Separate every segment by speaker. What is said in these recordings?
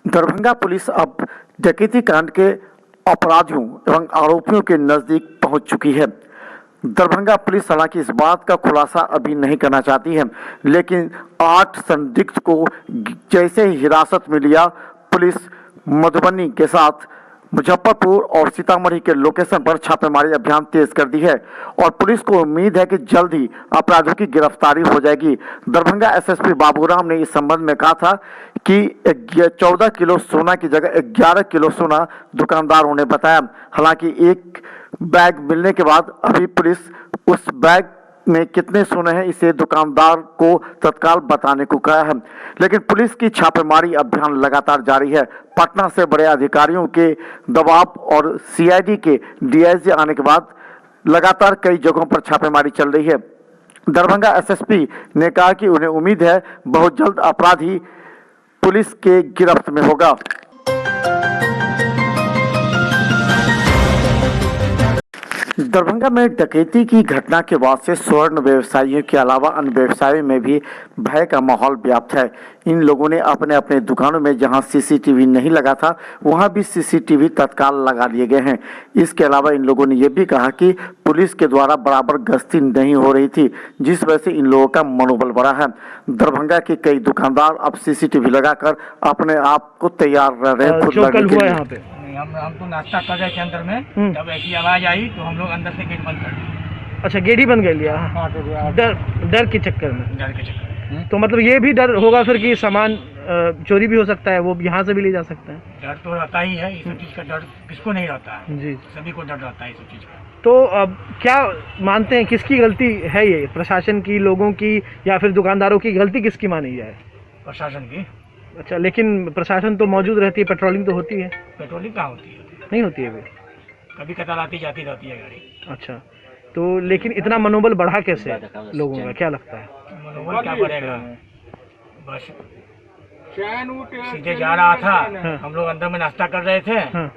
Speaker 1: Darbhanga police अब डकैती कांड के अपराधियों एवं आरोपियों के नजदीक पहुंच चुकी है। दरभंगा पुलिस हालांकि इस बात का खुलासा अभी नहीं करना चाहती है, लेकिन 8 संदिग्ध को जैसे ही हिरासत में लिया पुलिस मधुबनी के साथ मुजफ्फरपुर और सीतामढ़ी के लोकेशन पर छापेमारी अभियान तेज कर दी है और पुलिस को उम्मीद है कि जल्द ही अपराधियों की गिरफ्तारी हो जाएगी। दरभंगा एसएसपी बाबूराम ने इस संबंध में कहा था कि 14 किलो सोना की जगह 11 किलो सोना दुकानदारों ने बताया। हालांकि एक बैग मिलने के बाद अभी पुलिस उस बैग में कितने सोने हैं इसे दुकानदार को तत्काल बताने को कहा है, लेकिन पुलिस की छापेमारी अभियान लगातार जारी है। पटना से बड़े अधिकारियों के दबाव और सीआईडी के डीआईजी आने के बाद लगातार कई जगहों पर छापेमारी चल रही है। दरभंगा एसएसपी ने कहा कि उन्हें उम्मीद है बहुत जल्द अपराधी पुलिस के गिरफ्त में होगा। दरभंगा में डकैती की घटना के बाद से स्वर्ण व्यवसायियों के अलावा अन्य व्यवसायों में भी भय का माहौल व्याप्त है। इन लोगों ने अपने अपने दुकानों में जहां सीसीटीवी नहीं लगा था वहां भी सीसीटीवी तत्काल लगा लिए गए हैं। इसके अलावा इन लोगों ने यह भी कहा कि पुलिस के द्वारा बराबर गश्ती नहीं हो रही थी, जिस वजह से इन लोगों का मनोबल बढ़ा है। दरभंगा के कई दुकानदार अब सीसीटीवी लगाकर अपने आप को तैयार रह रहे हैं खुद लड़ने के लिए।
Speaker 2: हम तो नाश्ता कर रहे थे अंदर में, जब ऐसी आवाज आई तो हम लोग अंदर से गेट बंद कर दिया।
Speaker 3: अच्छा, गेट ही बंद कर लिया।
Speaker 2: हाँ, तो
Speaker 3: डर के चक्कर में।
Speaker 2: डर के चक्कर में।
Speaker 3: तो मतलब ये भी डर होगा फिर कि सामान चोरी भी हो सकता है, वो यहाँ से भी ले जा सकता है।
Speaker 2: डर तो रहता ही है, इस चीज का डर किसको नहीं रहता है
Speaker 3: जी,
Speaker 2: सभी को डर रहता है इस चीज का।
Speaker 3: तो अब क्या मानते हैं किसकी गलती है, ये प्रशासन की, लोगों की, या फिर दुकानदारों की गलती किसकी मानी जाए?
Speaker 2: प्रशासन की।
Speaker 3: अच्छा, लेकिन प्रशासन तो मौजूद रहती है, पेट्रोलिंग तो होती है।
Speaker 2: पेट्रोलिंग कहाँ होती है?
Speaker 3: नहीं होती है अभी,
Speaker 2: कभी कतार आती जाती रहती है गाड़ी।
Speaker 3: अच्छा, तो लेकिन इतना मनोबल बढ़ा कैसे लोगों का, क्या लगता है?
Speaker 2: मनोबल क्या बढ़ेगा, बस सीधे जा रहा था।
Speaker 3: हाँ।
Speaker 2: हम लोग अंदर में नाश्ता कर रहे थे।
Speaker 3: हाँ।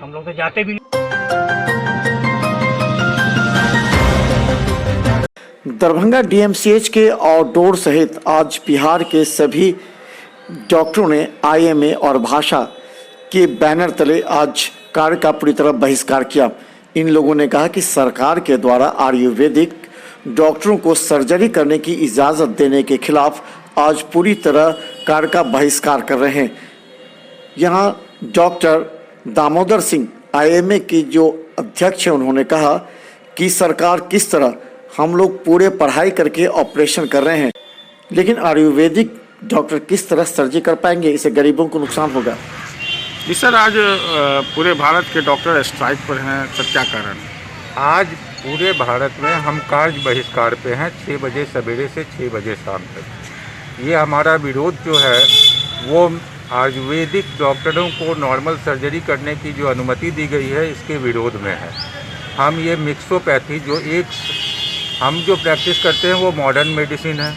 Speaker 2: हम लोग तो जाते भी।
Speaker 1: दरभंगा डीएमसीएच के आउटडोर सहित आज बिहार के सभी डॉक्टरों ने आईएमए और भाषा के बैनर तले आज कार्य का पूरी तरह बहिष्कार किया। इन लोगों ने कहा कि सरकार के द्वारा आयुर्वेदिक डॉक्टरों को सर्जरी करने की इजाज़त देने के खिलाफ आज पूरी तरह कार्य का बहिष्कार कर रहे हैं। यहाँ डॉक्टर दामोदर सिंह आईएमए की जो अध्यक्ष हैं उन्होंने कहा कि सरकार किस तरह हम लोग पूरे पढ़ाई करके ऑपरेशन कर रहे हैं, लेकिन आयुर्वेदिक डॉक्टर किस तरह सर्जरी कर पाएंगे, इससे गरीबों को नुकसान होगा।
Speaker 4: जी सर, आज पूरे भारत के डॉक्टर स्ट्राइक पर हैं, सर क्या कारण?
Speaker 5: आज पूरे भारत में हम कार्य बहिष्कार पे हैं 6 बजे सवेरे से 6 बजे शाम तक। ये हमारा विरोध जो है वो आयुर्वेदिक डॉक्टरों को नॉर्मल सर्जरी करने की जो अनुमति दी गई है इसके विरोध में है। हम ये मिक्सोपैथी हम जो प्रैक्टिस करते हैं वो मॉडर्न मेडिसिन है।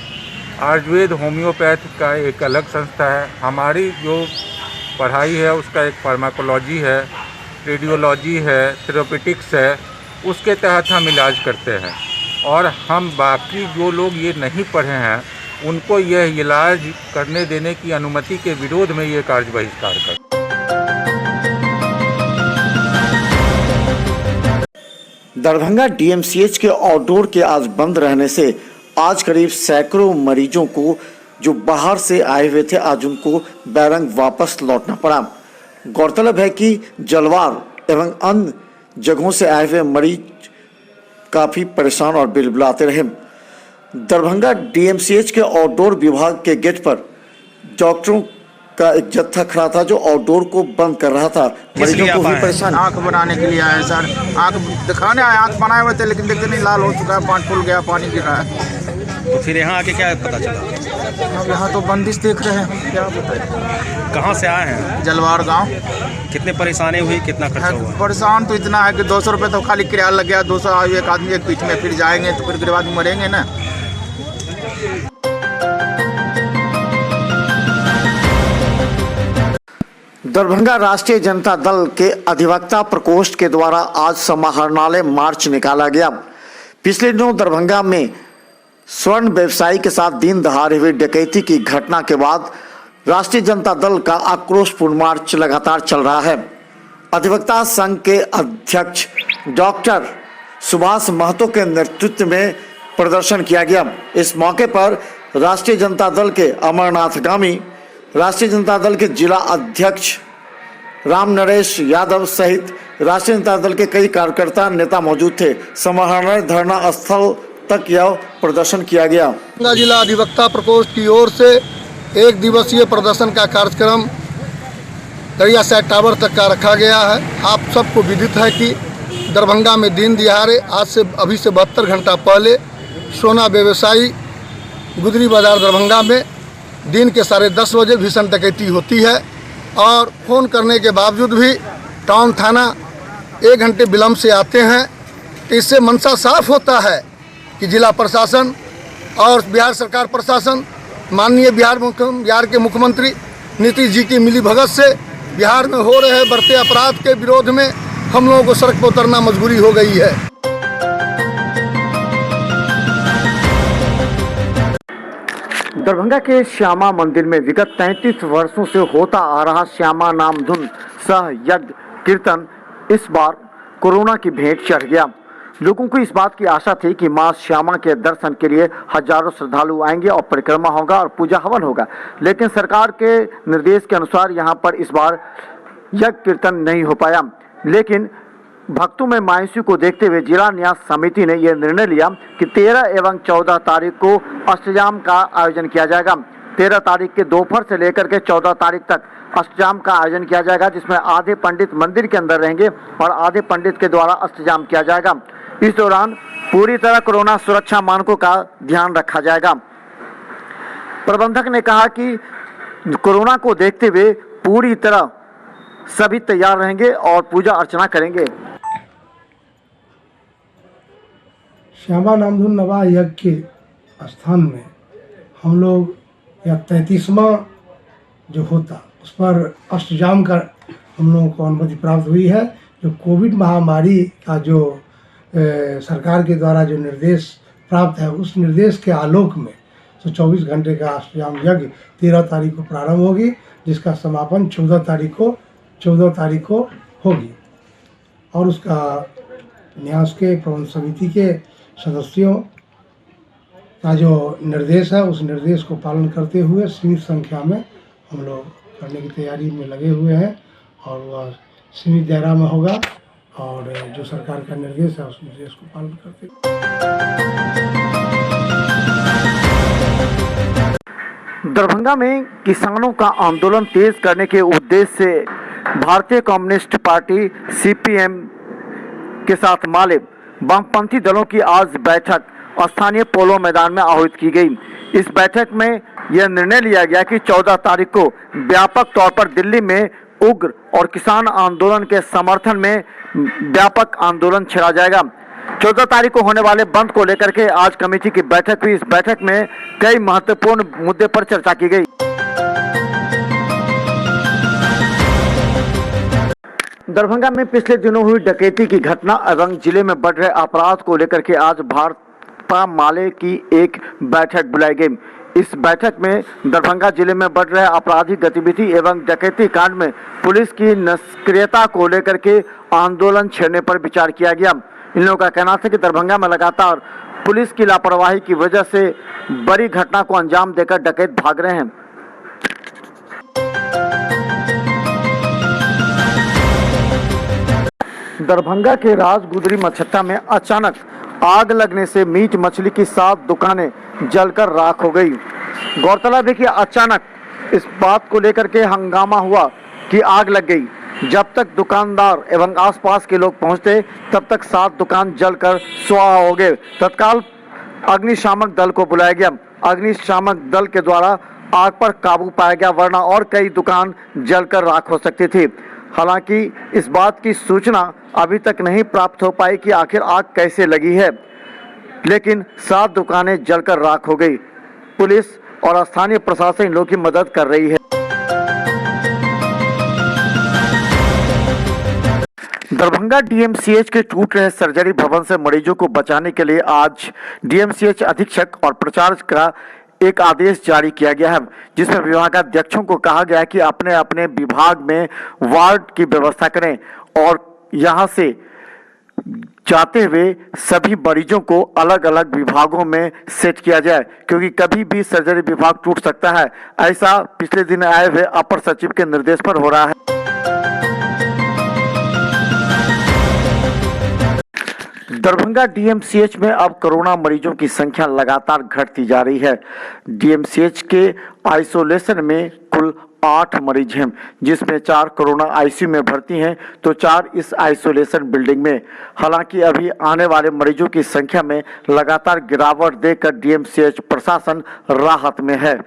Speaker 5: आयुर्वेद होम्योपैथ का एक अलग संस्था है। हमारी जो पढ़ाई है उसका एक फार्माकोलॉजी है, रेडियोलॉजी है, थेरेपेटिक्स है, उसके तहत हम इलाज करते हैं। और हम बाकी जो लोग ये नहीं पढ़े हैं उनको यह इलाज करने देने की अनुमति के विरोध में ये कार्य बहिष्कार कर।
Speaker 1: दरभंगा डीएमसीएच के आउटडोर के आज बंद रहने से आज करीब सैकड़ों मरीजों को जो बाहर से आए हुए थे आज उनको बैरंग वापस लौटना पड़ा। गौरतलब है कि जलवार एवं अन्य जगहों से आए हुए मरीज काफ़ी परेशान और बिलबिलाते रहे। दरभंगा डीएमसीएच के आउटडोर विभाग के गेट पर डॉक्टरों का एक जत्था खड़ा था जो आउटडोर को बंद कर रहा था। मरीजों को भी परेशान।
Speaker 6: आँख बनाने के लिए आए सर, आँख दिखाने आए, आँख बनाए हुए थे लेकिन देखते नहीं लाल हो चुका है, पानी फूल गया, पानी गिर रहा है।
Speaker 7: तो फिर यहाँ आके क्या पता चला?
Speaker 6: अब यहाँ तो बंदिश देख रहे हैं, क्या बताएं।
Speaker 7: कहाँ से आए हैं?
Speaker 6: जलवार गांव।
Speaker 7: कितने परेशानी हुई, कितना खर्चा हुआ?
Speaker 6: परेशान तो इतना है कि 200 रुपये तो खाली किराया लग गया। 200 एक आदमी एक पीठ में, फिर जाएंगे तो फिर उसके बाद मरेंगे ना।
Speaker 1: दरभंगा राष्ट्रीय जनता दल के अधिवक्ता प्रकोष्ठ के द्वारा आज समाहरणालय मार्च निकाला गया। पिछले दिनों दरभंगा में स्वर्ण व्यवसायी के साथ दिन दहाड़े हुई डकैती की घटना के बाद राष्ट्रीय जनता दल का आक्रोशपूर्ण मार्च लगातार चल रहा है। अधिवक्ता संघ के अध्यक्ष डॉक्टर सुभाष महतो के नेतृत्व में प्रदर्शन किया गया। इस मौके पर राष्ट्रीय जनता दल के अमरनाथगामी राष्ट्रीय जनता दल के जिला अध्यक्ष राम नरेश यादव सहित राष्ट्रीय जनता दल के कई कार्यकर्ता नेता मौजूद थे। समाहरणालय धरना स्थल तक यह प्रदर्शन किया गया।
Speaker 8: जिला अधिवक्ता प्रकोष्ठ की ओर से 1 दिवसीय प्रदर्शन का कार्यक्रम दरिया साइड टावर तक का रखा गया है। आप सबको विदित है कि दरभंगा में दिन दिहाड़े आज से अभी से 72 घंटा पहले सोना व्यवसायी गुदरी बाजार दरभंगा में दिन के 10:30 बजे भीषण डकैती होती है और फ़ोन करने के बावजूद भी टाउन थाना 1 घंटे विलम्ब से आते हैं। तो इससे मंशा साफ होता है कि जिला प्रशासन और बिहार सरकार प्रशासन माननीय बिहार के मुख्यमंत्री नीतीश जी की मिलीभगत से बिहार में हो रहे बढ़ते अपराध के विरोध में हम लोगों को सड़क पर उतरना मजबूरी हो गई है।
Speaker 1: दरभंगा के श्यामा मंदिर में विगत 33 वर्षों से होता आ रहा श्यामा नाम धुन सह यज्ञ कीर्तन इस बार कोरोना की भेंट चढ़ गया। लोगों को इस बात की आशा थी कि मां श्यामा के दर्शन के लिए हजारों श्रद्धालु आएंगे और परिक्रमा होगा और पूजा हवन होगा, लेकिन सरकार के निर्देश के अनुसार यहां पर इस बार यज्ञ कीर्तन नहीं हो पाया। लेकिन भक्तों में मायूसी को देखते हुए जिला न्यास समिति ने यह निर्णय लिया कि 13 एवं 14 तारीख को अष्टजाम का आयोजन किया जाएगा। 13 तारीख के दोपहर से लेकर के 14 तारीख तक अष्टजाम का आयोजन किया जाएगा, जिसमें आधे पंडित मंदिर के अंदर रहेंगे और आधे पंडित के द्वारा अष्टजाम किया जाएगा। इस दौरान पूरी तरह कोरोना सुरक्षा मानकों का ध्यान रखा जाएगा। प्रबंधक ने कहा कि कोरोना को देखते हुए पूरी तरह सभी तैयार रहेंगे और पूजा अर्चना करेंगे।
Speaker 9: श्यामा नामधुन नवा यज्ञ के स्थान में हम लोग यह 33वां जो होता उस पर अष्टजाम का हम लोगों को अनुमति प्राप्त हुई है। जो कोविड महामारी का जो सरकार के द्वारा जो निर्देश प्राप्त है उस निर्देश के आलोक में 24 घंटे का अष्टजाम यज्ञ 13 तारीख को प्रारंभ होगी, जिसका समापन 14 तारीख को होगी। और उसका न्यास के प्रबंध समिति के सदस्यों का जो निर्देश है उस निर्देश को पालन करते हुए सीमित संख्या में हम लोग करने की तैयारी में लगे हुए हैं और वह सीमित दायरा में होगा और जो सरकार का निर्देश है उस निर्देश को पालन करते हुए।
Speaker 1: दरभंगा में किसानों का आंदोलन तेज करने के उद्देश्य से भारतीय कम्युनिस्ट पार्टी सीपीएम के साथ माले वामपंथी दलों की आज बैठक स्थानीय पोलो मैदान में आयोजित की गई। इस बैठक में यह निर्णय लिया गया कि 14 तारीख को व्यापक तौर पर दिल्ली में उग्र और किसान आंदोलन के समर्थन में व्यापक आंदोलन छेड़ा जाएगा। 14 तारीख को होने वाले बंद को लेकर के आज कमेटी की बैठक हुई। इस बैठक में कई महत्वपूर्ण मुद्दे पर चर्चा की गई। दरभंगा में पिछले दिनों हुई डकैती की घटना एवं जिले में बढ़ रहे अपराध को लेकर के आज भाजपा माले की एक बैठक बुलाई गई। इस बैठक में दरभंगा जिले में बढ़ रहे आपराधिक गतिविधि एवं डकैती कांड में पुलिस की निष्क्रियता को लेकर के आंदोलन छेड़ने पर विचार किया गया। इन लोगों का कहना था कि दरभंगा में लगातार पुलिस की लापरवाही की वजह से बड़ी घटना को अंजाम देकर डकैत भाग रहे हैं। दरभंगा के राजगुदरी मछट्टा में अचानक आग लगने से मीट मछली की 7 दुकानें जलकर राख हो गई। गौरतलब है कि अचानक इस बात को लेकर के हंगामा हुआ कि आग लग गई। जब तक दुकानदार एवं आसपास के लोग पहुंचते तब तक 7 दुकान जलकर स्वाहा हो गए। तत्काल अग्निशामक दल को बुलाया गया। अग्निशामक दल के द्वारा आग पर काबू पाया गया, वरना और कई दुकान जलकर राख हो सकती थी। हालांकि इस बात की सूचना अभी तक नहीं प्राप्त हो पाई कि आखिर आग कैसे लगी है, लेकिन 7 दुकानें जलकर राख हो गई। पुलिस और स्थानीय प्रशासन इन लोगों की मदद कर रही है। दरभंगा डीएमसीएच के टूट रहे सर्जरी भवन से मरीजों को बचाने के लिए आज डीएमसीएच अधीक्षक और प्राचार्य का एक आदेश जारी किया गया है, जिसमें विभागाध्यक्षों को कहा गया है कि अपने अपने विभाग में वार्ड की व्यवस्था करें और यहां से जाते हुए सभी मरीजों को अलग अलग विभागों में सेट किया जाए, क्योंकि कभी भी सर्जरी विभाग टूट सकता है। ऐसा पिछले दिन आए हुए अपर सचिव के निर्देश पर हो रहा है। दरभंगा डीएमसीएच में अब कोरोना मरीजों की संख्या लगातार घटती जा रही है। डीएमसीएच के आइसोलेशन में कुल 8 मरीज हैं, जिसमें 4 कोरोना आईसीयू में भर्ती हैं तो 4 इस आइसोलेशन बिल्डिंग में। हालांकि अभी आने वाले मरीजों की संख्या में लगातार गिरावट देखकर डीएमसीएच प्रशासन राहत में है।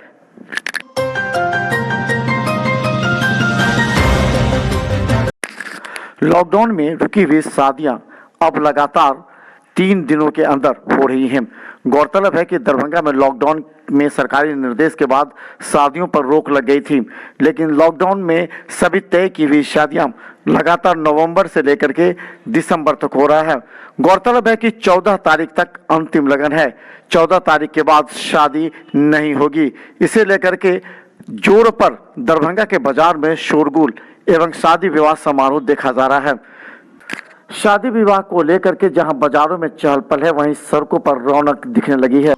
Speaker 1: लॉकडाउन में रुकी हुई शादियां अब लगातार 3 दिनों के अंदर हो रही हैं। गौरतलब है कि दरभंगा में लॉकडाउन में सरकारी निर्देश के बाद शादियों पर रोक लग गई थी, लेकिन लॉकडाउन में सभी तय की हुई शादियां लगातार नवंबर से लेकर के दिसंबर तक हो रहा है। गौरतलब है कि 14 तारीख तक अंतिम लगन है। 14 तारीख के बाद शादी नहीं होगी। इसे लेकर के जोर पर दरभंगा के बाजार में शोरगुल एवं शादी विवाह समारोह देखा जा रहा है। शादी विवाह को लेकर के जहां बाजारों में चहल पहल है, वहीं सड़कों पर रौनक दिखने लगी है।